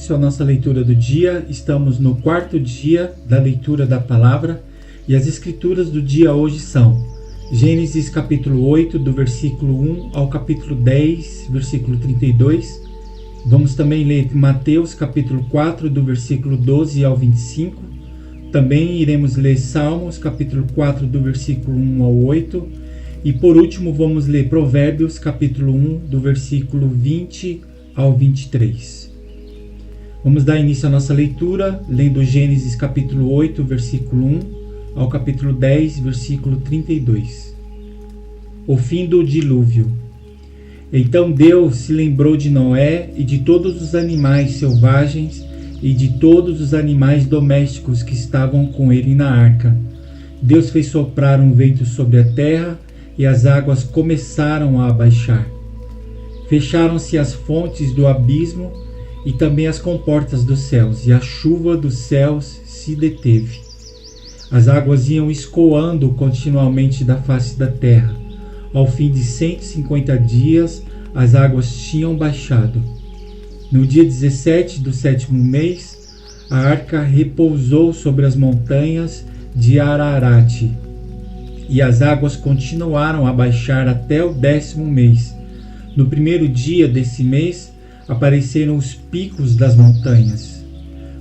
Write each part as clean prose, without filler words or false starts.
início à nossa leitura do dia. Estamos no quarto dia da leitura da palavra e as escrituras do dia hoje são Gênesis capítulo 8, do versículo 1 ao capítulo 10, versículo 32. Vamos também ler Mateus capítulo 4, do versículo 12 ao 25. Também iremos ler Salmos capítulo 4, do versículo 1 ao 8. E por último vamos ler Provérbios capítulo 1, do versículo 20 ao 23. Vamos dar início à nossa leitura, lendo Gênesis capítulo 8, versículo 1 ao capítulo 10, versículo 32. O fim do dilúvio. Então Deus se lembrou de Noé e de todos os animais selvagens e de todos os animais domésticos que estavam com ele na arca. Deus fez soprar um vento sobre a terra e as águas começaram a abaixar. Fecharam-se as fontes do abismo e também as comportas dos céus, e a chuva dos céus se deteve. As águas iam escoando continuamente da face da terra. Ao fim de 150 dias, as águas tinham baixado. No dia 17 do sétimo mês, a arca repousou sobre as montanhas de Ararat, e as águas continuaram a baixar até o 10º mês. No primeiro dia desse mês, apareceram os picos das montanhas.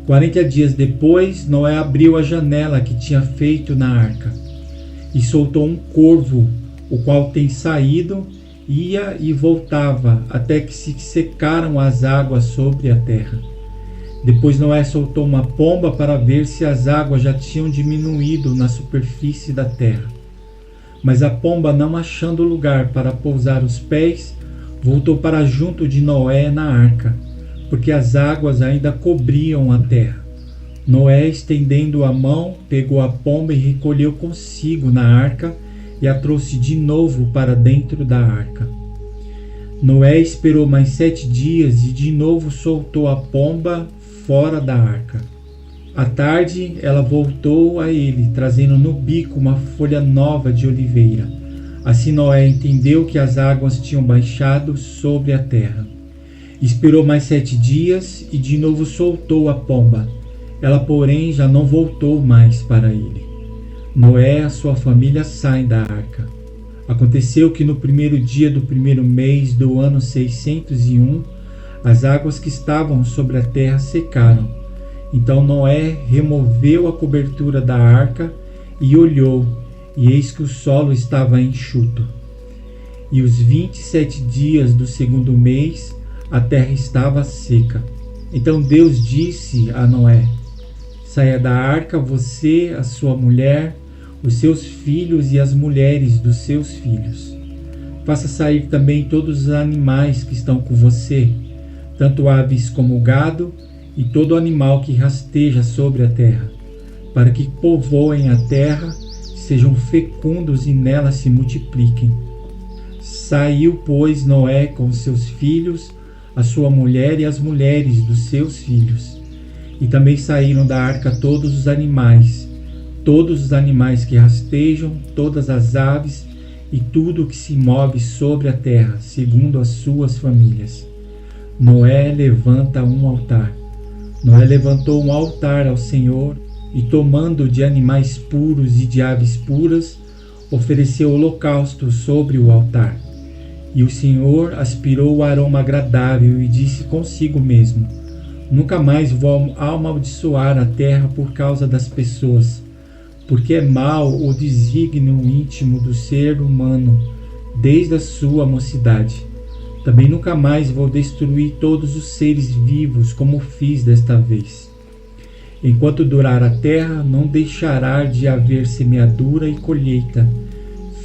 40 dias depois, Noé abriu a janela que tinha feito na arca e soltou um corvo, o qual tem saído, ia e voltava, até que se secaram as águas sobre a terra. Depois Noé soltou uma pomba para ver se as águas já tinham diminuído na superfície da terra. Mas a pomba, não achando lugar para pousar os pés, voltou para junto de Noé na arca, porque as águas ainda cobriam a terra. Noé, estendendo a mão, pegou a pomba e recolheu consigo na arca e a trouxe de novo para dentro da arca. Noé esperou mais 7 dias e de novo soltou a pomba fora da arca. À tarde, ela voltou a ele, trazendo no bico uma folha nova de oliveira. Assim Noé entendeu que as águas tinham baixado sobre a terra. Esperou mais 7 dias e de novo soltou a pomba. Ela, porém, já não voltou mais para ele. Noé e a sua família saem da arca. Aconteceu que no primeiro dia do primeiro mês do ano 601, as águas que estavam sobre a terra secaram. Então Noé removeu a cobertura da arca e olhou, e eis que o solo estava enxuto. E os 27 dias do segundo mês, a terra estava seca. Então Deus disse a Noé: saia da arca você, a sua mulher, os seus filhos e as mulheres dos seus filhos. Faça sair também todos os animais que estão com você, tanto aves como gado, e todo animal que rasteja sobre a terra, para que povoem a terra, sejam fecundos e nela se multipliquem. Saiu, pois, Noé com seus filhos, a sua mulher e as mulheres dos seus filhos. E também saíram da arca todos os animais que rastejam, todas as aves e tudo o que se move sobre a terra, segundo as suas famílias. Noé levanta um altar. Noé levantou um altar ao Senhor e, tomando de animais puros e de aves puras, ofereceu holocausto sobre o altar. E o Senhor aspirou o aroma agradável e disse consigo mesmo: nunca mais vou amaldiçoar a terra por causa das pessoas, porque é mau o desígnio íntimo do ser humano desde a sua mocidade. Também nunca mais vou destruir todos os seres vivos como fiz desta vez. Enquanto durar a terra, não deixará de haver semeadura e colheita,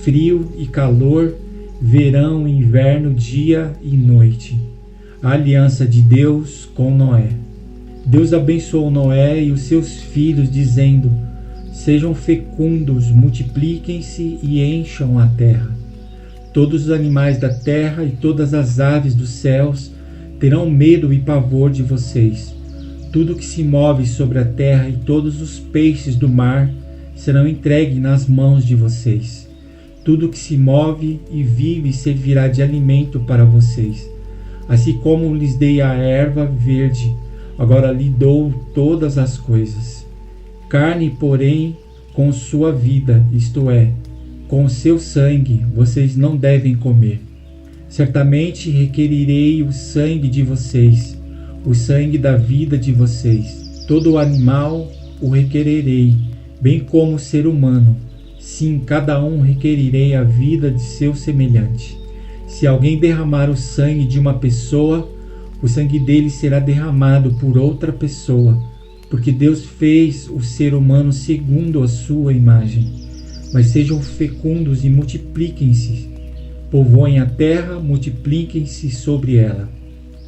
frio e calor, verão e inverno, dia e noite. A aliança de Deus com Noé. Deus abençoou Noé e os seus filhos, dizendo: sejam fecundos, multipliquem-se e encham a terra. Todos os animais da terra e todas as aves dos céus terão medo e pavor de vocês. Tudo que se move sobre a terra e todos os peixes do mar serão entregues nas mãos de vocês. Tudo que se move e vive servirá de alimento para vocês. Assim como lhes dei a erva verde, Agora lhe dou todas as coisas. Carne, porém, com sua vida, isto é, com o seu sangue, vocês não devem comer. Certamente requerirei o sangue de vocês, o sangue da vida de vocês. Todo animal o requererei, bem como o ser humano. Sim, cada um requerirei a vida de seu semelhante. Se alguém derramar o sangue de uma pessoa, o sangue dele será derramado por outra pessoa, porque Deus fez o ser humano segundo a sua imagem. Mas sejam fecundos e multipliquem-se, povoem a terra, multipliquem-se sobre ela.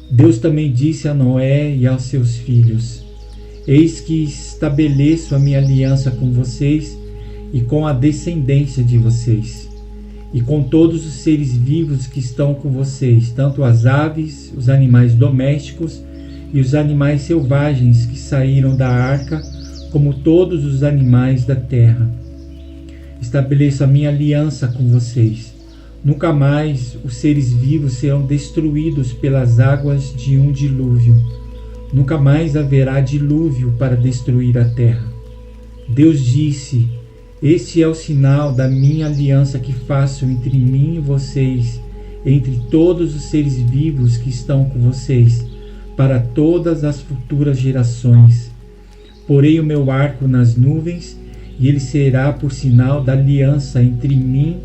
Deus também disse a Noé e aos seus filhos: Eis que estabeleço a minha aliança com vocês e com a descendência de vocês, e com todos os seres vivos que estão com vocês, tanto as aves, os animais domésticos e os animais selvagens que saíram da arca, como todos os animais da terra. Estabeleço a minha aliança com vocês. Nunca mais os seres vivos serão destruídos pelas águas de um dilúvio. Nunca mais haverá dilúvio para destruir a terra. Deus disse: Este é o sinal da minha aliança que faço entre mim e vocês, entre todos os seres vivos que estão com vocês, para todas as futuras gerações. Porei o meu arco nas nuvens, e ele será por sinal da aliança entre mim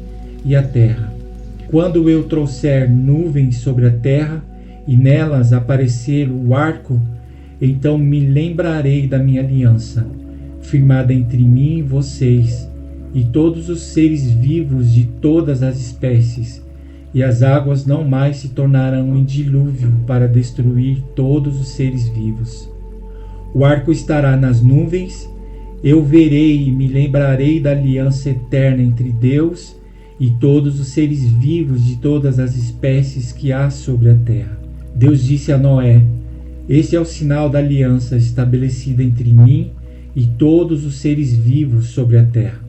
e a terra. Quando eu trouxer nuvens sobre a terra, e nelas aparecer o arco, então me lembrarei da minha aliança, firmada entre mim e vocês, e todos os seres vivos de todas as espécies, e as águas não mais se tornarão em dilúvio para destruir todos os seres vivos. O arco estará nas nuvens, eu verei e me lembrarei da aliança eterna entre Deus e todos os seres vivos de todas as espécies que há sobre a terra. Deus disse a Noé: Este é o sinal da aliança estabelecida entre mim e todos os seres vivos sobre a terra.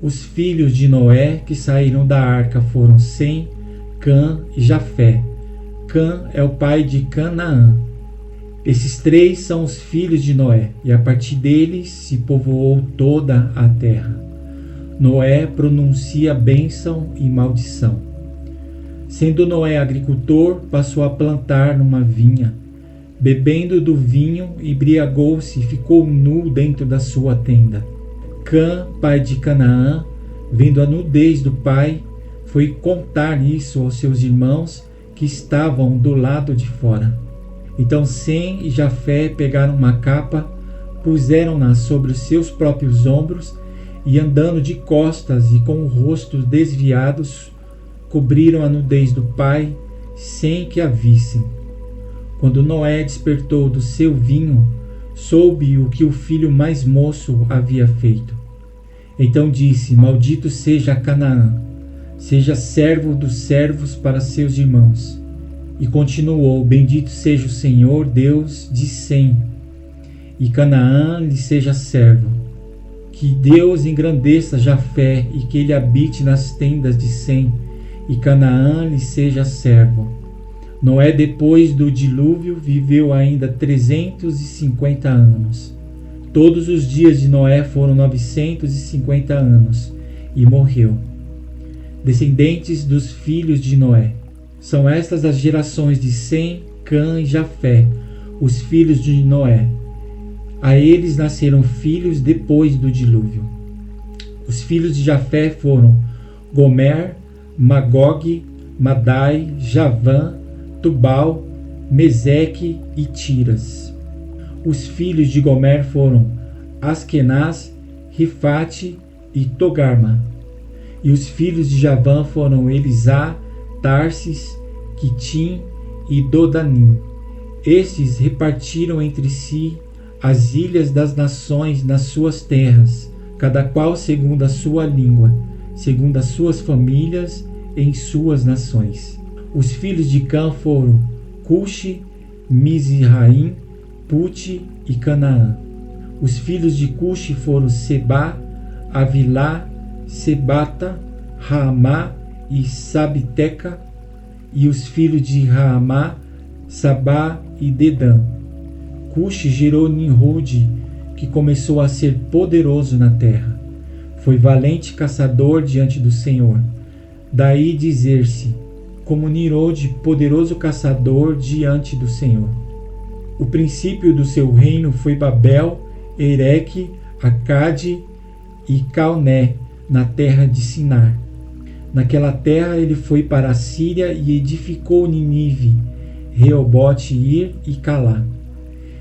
Os filhos de Noé que saíram da arca foram Sem, Cã e Jafé. Cã é o pai de Canaã. Esses três são os filhos de Noé, e a partir deles se povoou toda a terra. Noé pronuncia bênção e maldição. Sendo Noé agricultor, passou a plantar numa vinha. Bebendo do vinho, embriagou-se e ficou nu dentro da sua tenda. Cã, pai de Canaã, vendo a nudez do pai, foi contar isso aos seus irmãos que estavam do lado de fora. Então Sem e Jafé pegaram uma capa, puseram-na sobre os seus próprios ombros e, andando de costas e com o rosto desviados, cobriram a nudez do pai sem que a vissem. Quando Noé despertou do seu vinho, soube o que o filho mais moço havia feito. Então disse: Maldito seja Canaã, seja servo dos servos para seus irmãos. E continuou: Bendito seja o Senhor Deus de Sem, e Canaã lhe seja servo. Que Deus engrandeça Jafé e que ele habite nas tendas de Sem, e Canaã lhe seja servo. Noé, depois do dilúvio, viveu ainda 350 anos. Todos os dias de Noé foram 950 anos, e morreu. Descendentes dos filhos de Noé. São estas as gerações de Sem, Cã e Jafé, os filhos de Noé. A eles nasceram filhos depois do dilúvio. Os filhos de Jafé foram Gomer, Magog, Madai, Javã, Tubal, Meseque e Tiras. Os filhos de Gomer foram Askenaz, Rifate e Togarma. E os filhos de Javã foram Elisá, Tarsis, Quitim e Dodanim. Estes repartiram entre si as ilhas das nações nas suas terras, cada qual segundo a sua língua, segundo as suas famílias em suas nações. Os filhos de Cã foram Cuxi, Mizraim, Pute e Canaã. Os filhos de Cuxi foram Sebá, Avilá, Sebata, Raamá e Sabteca. E os filhos de Raamá, Sabá e Dedã. Cuxi gerou Nimrod, que começou a ser poderoso na terra. Foi valente caçador diante do Senhor. Daí dizer-se, como Nimrod, poderoso caçador diante do Senhor. O princípio do seu reino foi Babel, Ereque, Acade e Calné, na terra de Sinar. Naquela terra ele foi para a Síria e edificou Ninive, Reobote-Ir e Calá.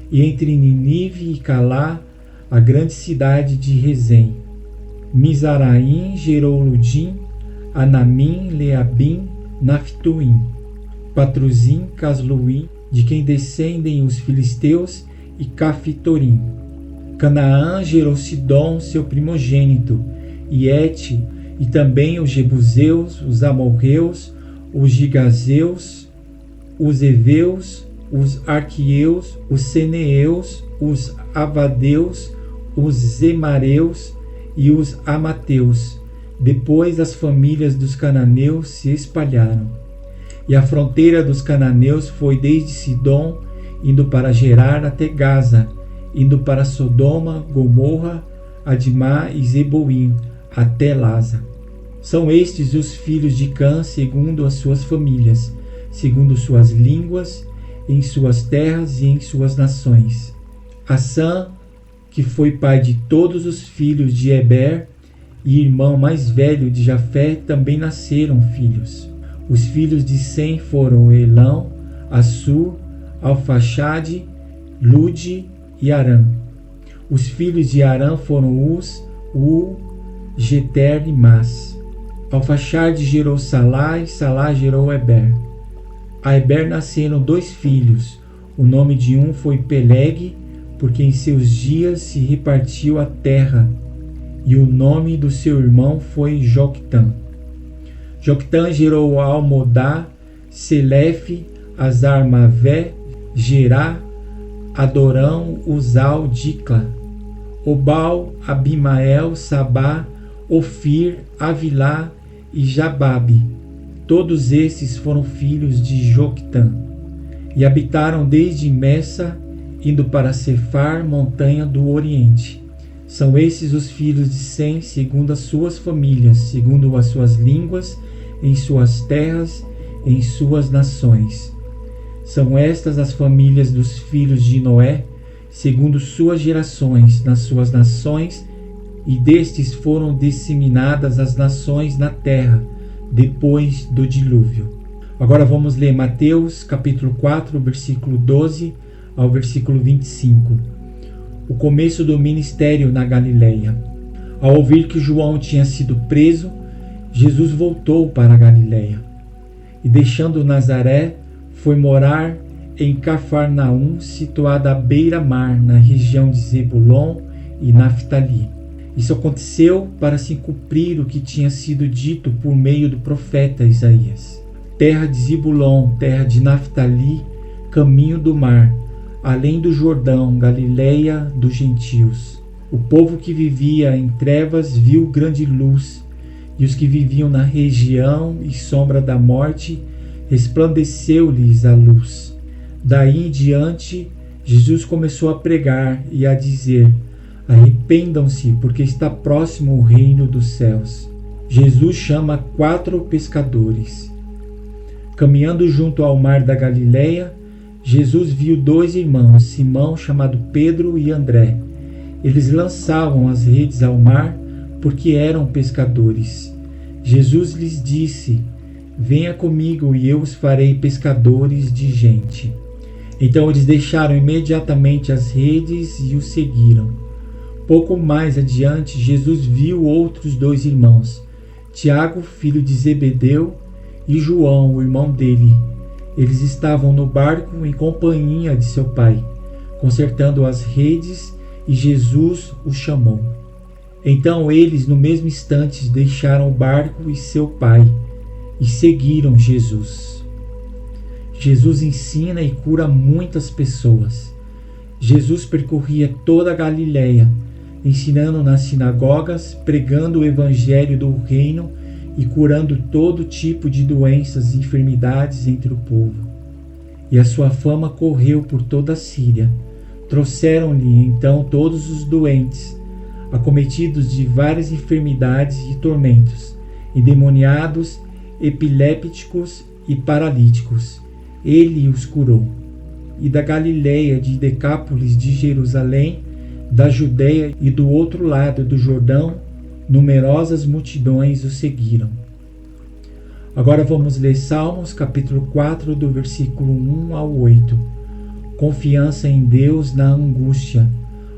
E entre Ninive e Calá, a grande cidade de Rezém. Mizaraim gerou Ludim, Anamim, Leabim, Nafttuim, Patruzim, Casluim, de quem descendem os filisteus, e Cafitorim. Canaã gerou Sidom, seu primogênito, e Et, e também os Jebuseus, os Amorreus, os Gigazeus, os Eveus, os Arqueus, os Ceneeus, os Avadeus, os Zemareus e os Amateus. Depois as famílias dos cananeus se espalharam. E a fronteira dos cananeus foi desde Sidom, indo para Gerar até Gaza, indo para Sodoma, Gomorra, Admá e Zeboim, até Laza. São estes os filhos de Cã, segundo as suas famílias, segundo suas línguas, em suas terras e em suas nações. Assã, que foi pai de todos os filhos de Eber, e irmão mais velho de Jafé, também nasceram filhos. Os filhos de Sem foram Elão, Assur, Alfaxade, Lude e Arã. Os filhos de Arã foram Uz, Geter e Mas. Alfaxade gerou Salá e Salá gerou Eber. A Eber nasceram 2 filhos. O nome de um foi Peleg, porque em seus dias se repartiu a terra. E o nome do seu irmão foi Joctã. Joctã gerou Almodá, Selefe, Azarmavé, Gerá, Adorão, Uzal, Dicla, Obal, Abimael, Sabá, Ofir, Avilá e Jababe. Todos esses foram filhos de Joctã. E habitaram desde Messa, indo para Cefar, montanha do Oriente. São esses os filhos de Sem, segundo as suas famílias, segundo as suas línguas, em suas terras, em suas nações. São estas as famílias dos filhos de Noé, segundo suas gerações, nas suas nações, e destes foram disseminadas as nações na terra, depois do dilúvio. Agora vamos ler Mateus, capítulo 4, versículo 12 ao versículo 25. O começo do ministério na Galileia. Ao ouvir que João tinha sido preso, Jesus voltou para a Galileia. E deixando Nazaré, foi morar em Cafarnaum, situada à beira-mar, na região de Zebulon e Naftali. Isso aconteceu para se cumprir o que tinha sido dito por meio do profeta Isaías. Terra de Zebulon, terra de Naftali, caminho do mar, além do Jordão, Galileia dos gentios. O povo que vivia em trevas viu grande luz, e os que viviam na região e sombra da morte, resplandeceu-lhes a luz. Daí em diante, Jesus começou a pregar e a dizer: arrependam-se, porque está próximo o reino dos céus. Jesus chama 4 pescadores. Caminhando junto ao mar da Galileia, Jesus viu 2 irmãos, Simão, chamado Pedro, e André. Eles lançavam as redes ao mar, porque eram pescadores. Jesus lhes disse: venha comigo e eu os farei pescadores de gente. Então eles deixaram imediatamente as redes e o seguiram. Pouco mais adiante, Jesus viu outros 2 irmãos, Tiago, filho de Zebedeu, e João, o irmão dele. Eles estavam no barco em companhia de seu pai, consertando as redes, e Jesus os chamou. Então eles, no mesmo instante, deixaram o barco e seu pai, e seguiram Jesus. Jesus ensina e cura muitas pessoas. Jesus percorria toda a Galileia, ensinando nas sinagogas, pregando o evangelho do reino e curando todo tipo de doenças e enfermidades entre o povo. E a sua fama correu por toda a Síria. Trouxeram-lhe então todos os doentes, acometidos de várias enfermidades e tormentos, endemoniados, epilépticos e paralíticos. Ele os curou. E da Galileia, de Decápolis, de Jerusalém, da Judéia e do outro lado do Jordão, numerosas multidões o seguiram. Agora vamos ler Salmos, capítulo 4, do versículo 1 ao 8. Confiança em Deus na angústia,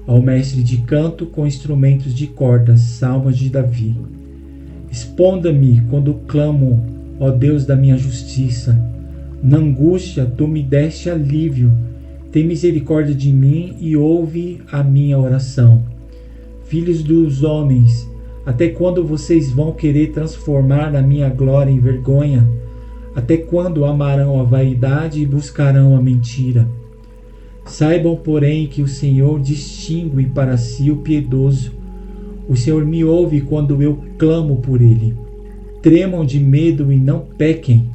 ao mestre de canto com instrumentos de cordas, Salmos de Davi. Responda-me quando clamo, ó Deus da minha justiça. Na angústia, tu me deste alívio. Tem misericórdia de mim e ouve a minha oração. Filhos dos homens, até quando vocês vão querer transformar a minha glória em vergonha? Até quando amarão a vaidade e buscarão a mentira? Saibam, porém, que o Senhor distingue para si o piedoso. O Senhor me ouve quando eu clamo por ele. Tremam de medo e não pequem.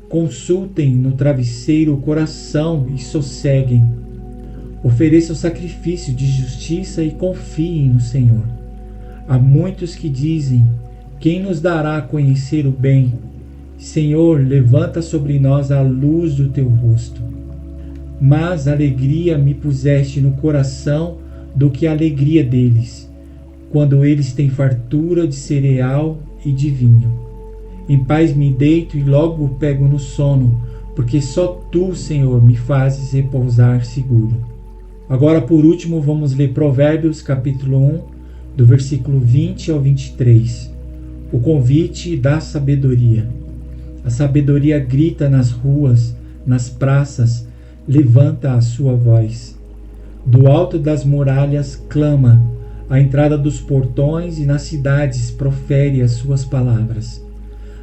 Consultem no travesseiro o coração e sosseguem. Ofereçam sacrifício de justiça e confiem no Senhor. Há muitos que dizem: quem nos dará a conhecer o bem? Senhor, levanta sobre nós a luz do teu rosto. Mas alegria me puseste no coração do que a alegria deles, quando eles têm fartura de cereal e de vinho. Em paz me deito e logo pego no sono, porque só tu, Senhor, me fazes repousar seguro. Agora, por último, vamos ler Provérbios, capítulo 1, do versículo 20 ao 23. O convite da sabedoria. A sabedoria grita nas ruas, nas praças, levanta a sua voz. Do alto das muralhas clama, à entrada dos portões e nas cidades profere as suas palavras.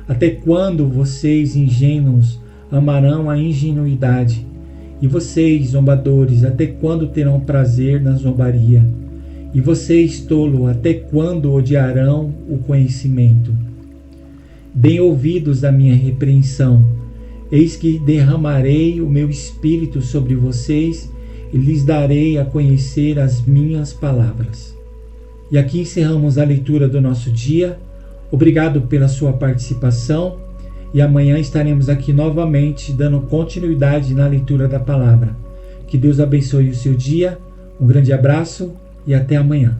Até quando vocês, ingênuos, amarão a ingenuidade? E vocês, zombadores, até quando terão prazer na zombaria? E vocês, tolo, até quando odiarão o conhecimento? Deem ouvidos à minha repreensão. Eis que derramarei o meu espírito sobre vocês e lhes darei a conhecer as minhas palavras. E aqui encerramos a leitura do nosso dia. Obrigado pela sua participação e amanhã estaremos aqui novamente dando continuidade na leitura da palavra. Que Deus abençoe o seu dia. Um grande abraço e até amanhã.